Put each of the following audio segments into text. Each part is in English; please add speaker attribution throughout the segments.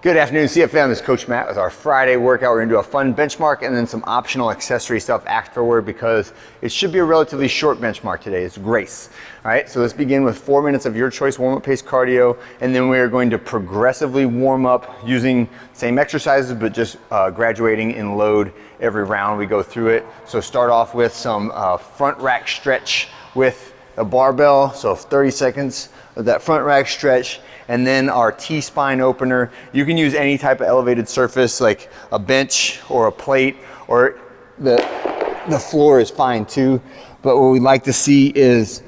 Speaker 1: Good afternoon, CFM. This is Coach Matt with our Friday workout. We're gonna do a fun benchmark and then some optional accessory stuff afterward because it should be a relatively short benchmark today. It's Grace. All right, so let's begin with 4 minutes of your choice warm-up pace cardio, and then we are going to progressively warm up using same exercises, but just graduating in load every round we go through it. So start off with some front rack stretch with a barbell, so 30 seconds of that front rack stretch. And then our T-spine opener. You can use any type of elevated surface like a bench or a plate, or the floor is fine too. But what we like to see is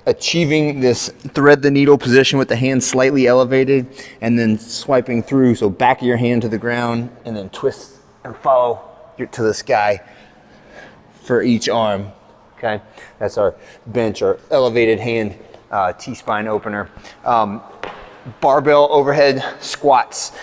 Speaker 1: achieving this thread the needle position with the hand slightly elevated and then swiping through. So back of your hand to the ground and then twist and follow to the sky for each arm. Okay, that's our bench or elevated hand T-spine opener. Barbell overhead squats.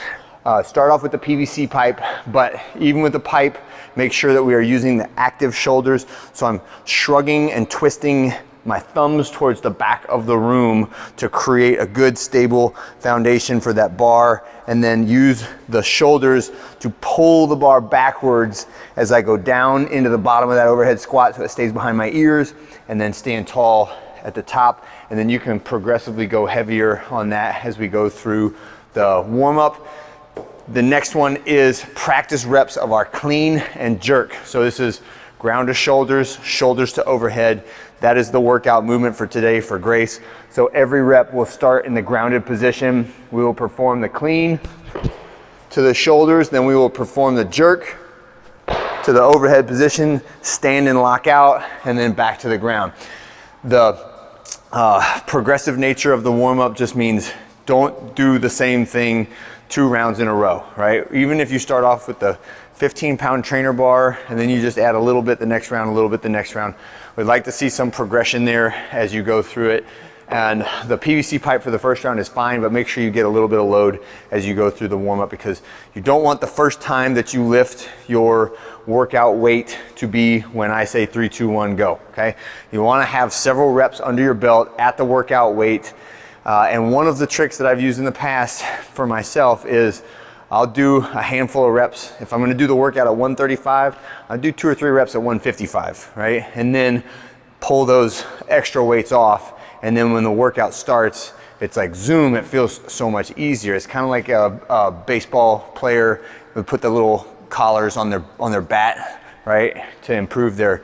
Speaker 1: Start off with the PVC pipe, but even with the pipe, make sure that we are using the active shoulders. So I'm shrugging and twisting my thumbs towards the back of the room to create a good stable foundation for that bar, and then use the shoulders to pull the bar backwards as I go down into the bottom of that overhead squat so it stays behind my ears, and then stand tall at the top. And then you can progressively go heavier on that as we go through the warm-up. The next one is practice reps of our clean and jerk. So this is ground to shoulders, shoulders to overhead. That is the workout movement for today for Grace. So every rep will start in the grounded position. We will perform the clean to the shoulders, then we will perform the jerk to the overhead position, stand and lock out, and then back to the ground. The progressive nature of the warm-up just means don't do the same thing 2 rounds in a row, right? Even if you start off with the 15-pound trainer bar and then you just add a little bit the next round, a little bit the next round. We'd like to see some progression there as you go through it. And the PVC pipe for the first round is fine, but make sure you get a little bit of load as you go through the warm-up, because you don't want the first time that you lift your workout weight to be when I say 3, 2, 1, go, okay? You wanna have several reps under your belt at the workout weight. And one of the tricks that I've used in the past for myself is I'll do a handful of reps. If I'm gonna do the workout at 135, I'll do 2 or 3 reps at 155, right? And then pull those extra weights off. And then when the workout starts, it's like zoom, it feels so much easier. It's kind of like a baseball player would put the little collars on their bat, right? To improve their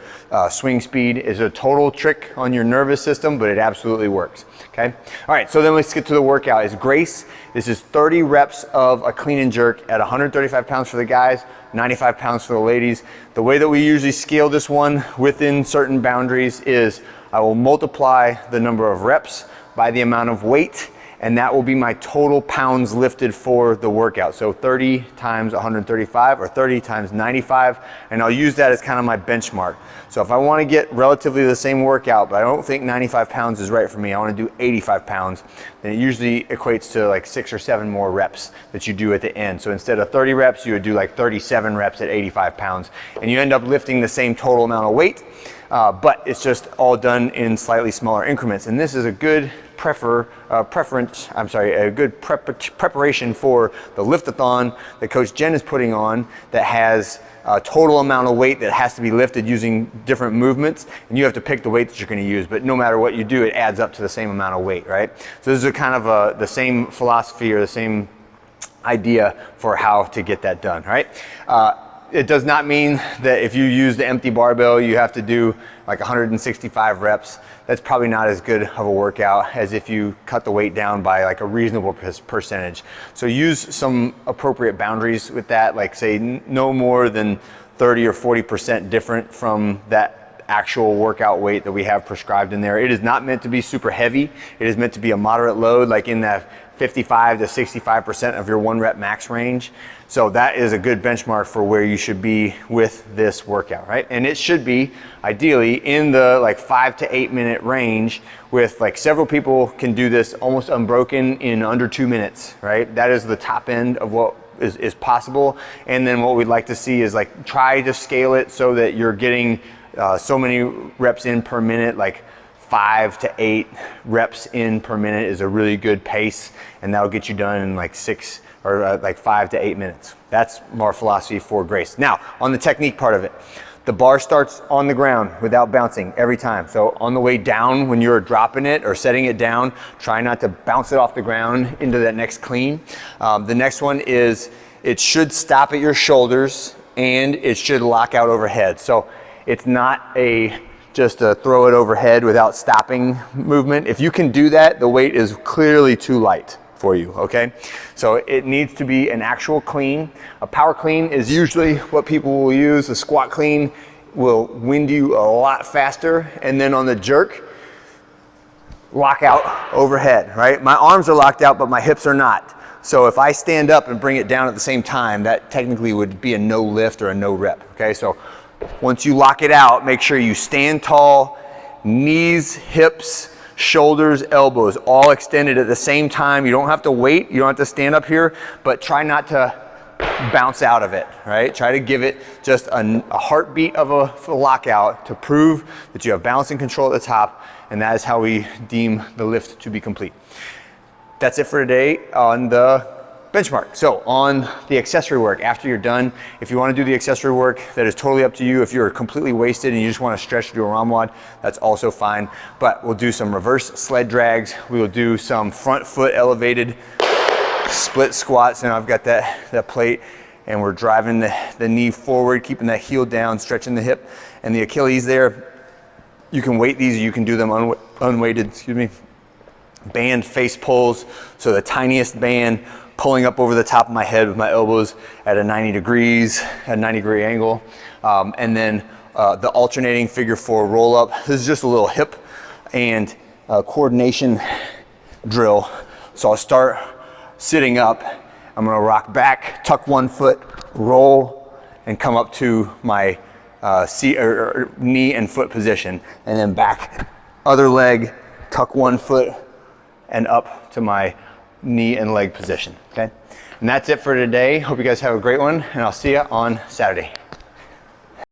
Speaker 1: swing speed. Is a total trick on your nervous system, but it absolutely works, okay? All right, so then let's get to the workout. It's Grace. This is 30 reps of a clean and jerk at 135 pounds for the guys, 95 pounds for the ladies. The way that we usually scale this one within certain boundaries is I will multiply the number of reps by the amount of weight, and that will be my total pounds lifted for the workout. So 30 times 135 or 30 times 95, and I'll use that as kind of my benchmark. So if I want to get relatively the same workout, but I don't think 95 pounds is right for me, I want to do 85 pounds, then it usually equates to like 6 or 7 more reps that you do at the end. So instead of 30 reps, you would do like 37 reps at 85 pounds, and you end up lifting the same total amount of weight, but it's just all done in slightly smaller increments. And this is a good preparation for the lift-a-thon that Coach Jen is putting on, that has a total amount of weight that has to be lifted using different movements, and you have to pick the weight that you're going to use, but no matter what you do, it adds up to the same amount of weight, right? So this is a kind of the same philosophy or the same idea for how to get that done, right? It does not mean that if you use the empty barbell, you have to do like 165 reps. That's probably not as good of a workout as if you cut the weight down by like a reasonable percentage. So use some appropriate boundaries with that, like say no more than 30 or 40% different from that actual workout weight that we have prescribed in there. It is not meant to be super heavy. It is meant to be a moderate load, like in that 55 to 65% of your 1 rep max range. So that is a good benchmark for where you should be with this workout, right? And it should be ideally in the like 5 to 8 minute range, with like several people can do this almost unbroken in under 2 minutes, right? That is the top end of what is possible. And then what we'd like to see is like try to scale it so that you're getting so many reps in per minute, like 5 to 8 reps in per minute is a really good pace, and that'll get you done in like 6 or like 5 to 8 minutes. That's our philosophy for Grace. Now, on the technique part of it, the bar starts on the ground without bouncing every time. So on the way down, when you're dropping it or setting it down, try not to bounce it off the ground into that next clean. The next one is it should stop at your shoulders and it should lock out overhead. So it's not just a throw it overhead without stopping movement. If you can do that, the weight is clearly too light for you, okay? So it needs to be an actual clean. A power clean is usually what people will use. A squat clean will wind you a lot faster. And then on the jerk, lock out overhead, right? My arms are locked out, but my hips are not. So if I stand up and bring it down at the same time, that technically would be a no lift or a no rep, okay? So once you lock it out, make sure you stand tall, knees, hips, shoulders, elbows, all extended at the same time. You don't have to wait, you don't have to stand up here, but try not to bounce out of it, right? Try to give it just a heartbeat of a lockout to prove that you have balance and control at the top, and that is how we deem the lift to be complete. That's it for today on the benchmark. So on the accessory work, after you're done, if you want to do the accessory work, that is totally up to you. If you're completely wasted and you just want to stretch to do a ROMWOD, that's also fine. But we'll do some reverse sled drags. We will do some front foot elevated split squats. And I've got that plate, and we're driving the knee forward, keeping that heel down, stretching the hip and the Achilles there. You can weight these, you can do them unweighted, excuse me. Band face pulls, so the tiniest band pulling up over the top of my head with my elbows at a 90 degrees, at a 90-degree angle. And then the alternating figure 4 roll up. This is just a little hip and coordination drill. So I'll start sitting up. I'm gonna rock back, tuck one foot, roll, and come up to my knee and foot position. And then back, other leg, tuck one foot, and up to my knee and leg position, okay? And that's it for today. Hope you guys have a great one, and I'll see you on Saturday.